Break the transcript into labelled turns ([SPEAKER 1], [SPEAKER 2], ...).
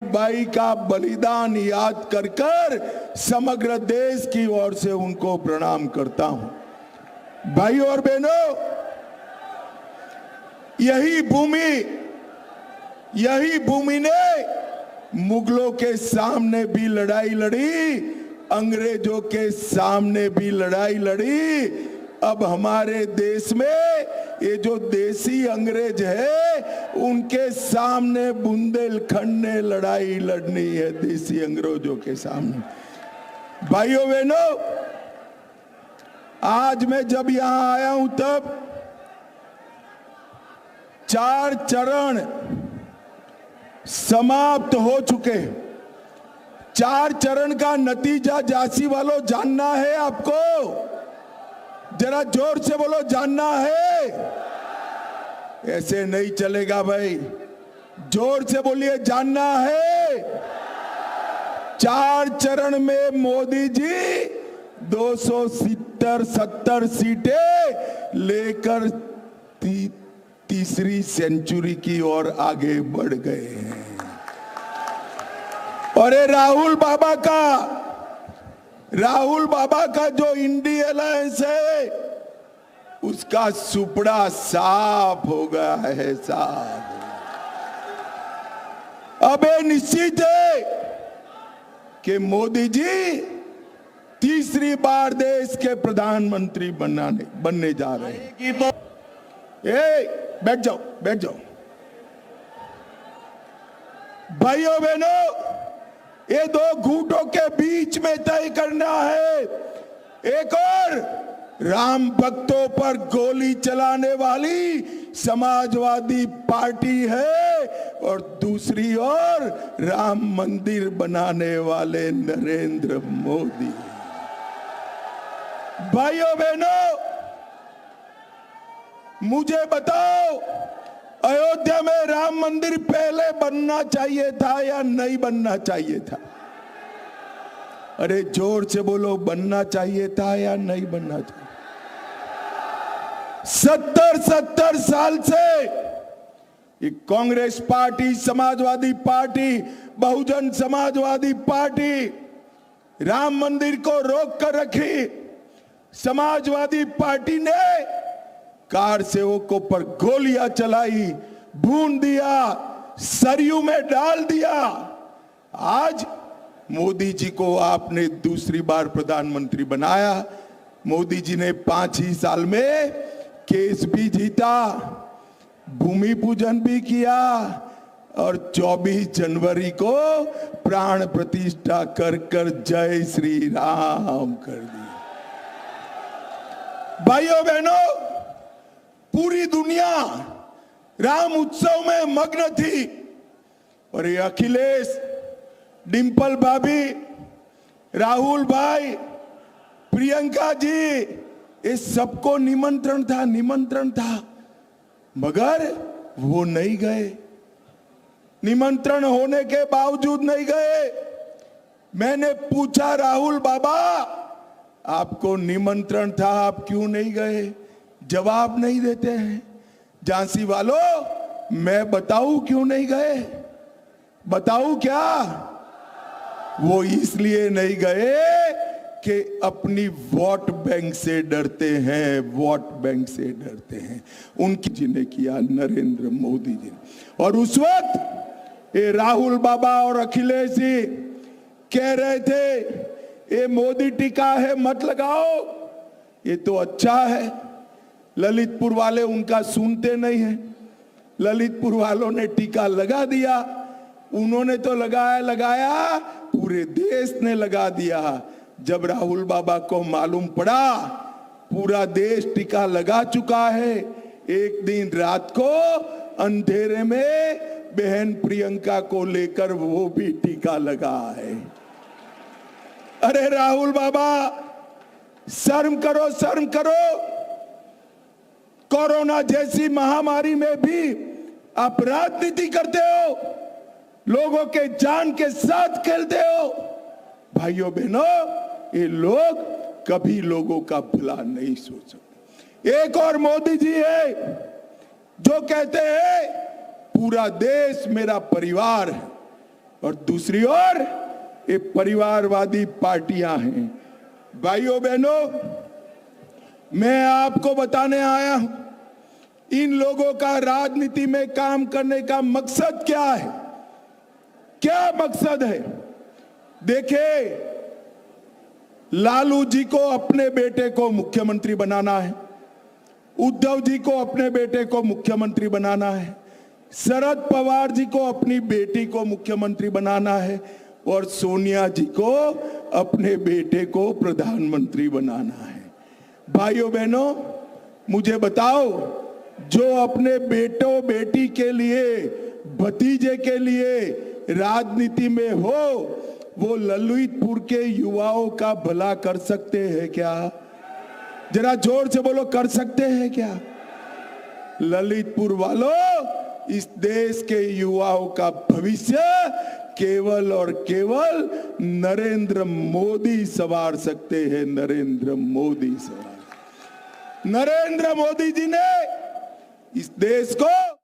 [SPEAKER 1] भाई का बलिदान याद कर कर समग्र देश की ओर से उनको प्रणाम करता हूं। भाइयों और बहनों, यही भूमि ने मुगलों के सामने भी लड़ाई लड़ी, अंग्रेजों के सामने भी लड़ाई लड़ी। अब हमारे देश में ये जो देसी अंग्रेज है उनके सामने बुंदेलखंड ने लड़ाई लड़नी है, देसी अंग्रेजों के सामने। भाइयों बहनों, आज मैं जब यहां आया हूं तब 4 चरण समाप्त हो चुके। 4 चरण का नतीजा झांसी वालों जानना है आपको? जरा जोर से बोलो, जानना है? ऐसे नहीं चलेगा भाई, जोर से बोलिए, जानना है? 4 चरण में मोदी जी 270 सीटें लेकर तीसरी सेंचुरी की ओर आगे बढ़ गए हैं। और ये राहुल बाबा का जो इंडी अलायंस है उसका सुपड़ा साफ हो गया है, साफ। अब ये निश्चित है कि मोदी जी तीसरी बार देश के प्रधानमंत्री बनने जा रहे हैं। बैठ जाओ। भाइयों बहनों, ये 2 घूंटों के बीच में तय करना है। एक और राम भक्तों पर गोली चलाने वाली समाजवादी पार्टी है और दूसरी ओर राम मंदिर बनाने वाले नरेंद्र मोदी। भाइयों बहनों, मुझे बताओ, अयोध्या में राम मंदिर पहले बनना चाहिए था या नहीं बनना चाहिए था? अरे जोर से बोलो, बनना चाहिए था या नहीं बनना चाहिए? 70 साल से ये Congress party, Samajwadi party, Bahujan Samajwadi party Ram मंदिर को रोक कर रखी। समाजवादी पार्टी ने कार सेवकों पर गोलियां चलाई, भून दिया, सरयू में डाल दिया। आज मोदी जी को आपने दूसरी बार प्रधानमंत्री बनाया। मोदी जी ने 5 ही साल में केस भी जीता, भूमि पूजन भी किया और 24 जनवरी को प्राण प्रतिष्ठा कर कर जय श्री राम कर दिया। भाइयों बहनों, पूरी दुनिया राम उत्सव में मग्न थी और ये अखिलेश, डिंपल भाभी, राहुल भाई, प्रियंका जी, इस सबको निमंत्रण था, मगर वो नहीं गए। निमंत्रण होने के बावजूद नहीं गए। मैंने पूछा, राहुल बाबा आपको निमंत्रण था, आप क्यों नहीं गए? जवाब नहीं देते हैं। झांसी वालों, मैं बताऊं क्यों नहीं गए? बताऊं क्या? वो इसलिए नहीं गए कि अपनी वोट बैंक से डरते हैं, वोट बैंक से डरते हैं। उनकी जी ने किया, नरेंद्र मोदी जी ने। और उस वक्त ये राहुल बाबा और अखिलेश जी कह रहे थे, ये मोदी टीका है मत लगाओ, ये तो अच्छा है। ललितपुर वाले उनका सुनते नहीं हैं। ललितपुर वालों ने टीका लगा दिया। उन्होंने तो लगाया, पूरे देश ने लगा दिया। जब राहुल बाबा को मालूम पड़ा पूरा देश टीका लगा चुका है, एक दिन रात को अंधेरे में बहन प्रियंका को लेकर वो भी टीका लगा है। अरे राहुल बाबा, शर्म करो, शर्म करो। कोरोना जैसी महामारी में भी आप राजनीति करते हो, लोगों के जान के साथ खेलते हो। भाइयों बहनों, ये लोग कभी लोगों का भला नहीं सोच सकते। एक और मोदी जी है जो कहते हैं पूरा देश मेरा परिवार है। और दूसरी ओर ये परिवारवादी पार्टियां हैं। भाइयों बहनों, मैं आपको बताने आया हूं, इन लोगों का राजनीति में काम करने का मकसद क्या है। क्या मकसद है? देखिए, लालू जी को अपने बेटे को मुख्यमंत्री बनाना है, उद्धव जी को अपने बेटे को मुख्यमंत्री बनाना है, शरद पवार जी को अपनी बेटी को मुख्यमंत्री बनाना है, और सोनिया जी को अपने बेटे को प्रधानमंत्री बनाना है। भाइयों बहनों, मुझे बताओ, जो अपने बेटों बेटी के लिए, भतीजे के लिए राजनीति में हो, वो ललितपुर के युवाओं का भला कर सकते हैं क्या? जरा जोर से बोलो, कर सकते हैं क्या? ललितपुर वालों, इस देश के युवाओं का भविष्य केवल और केवल नरेंद्र मोदी संवार सकते हैं। नरेंद्र मोदी जी ने इस देश को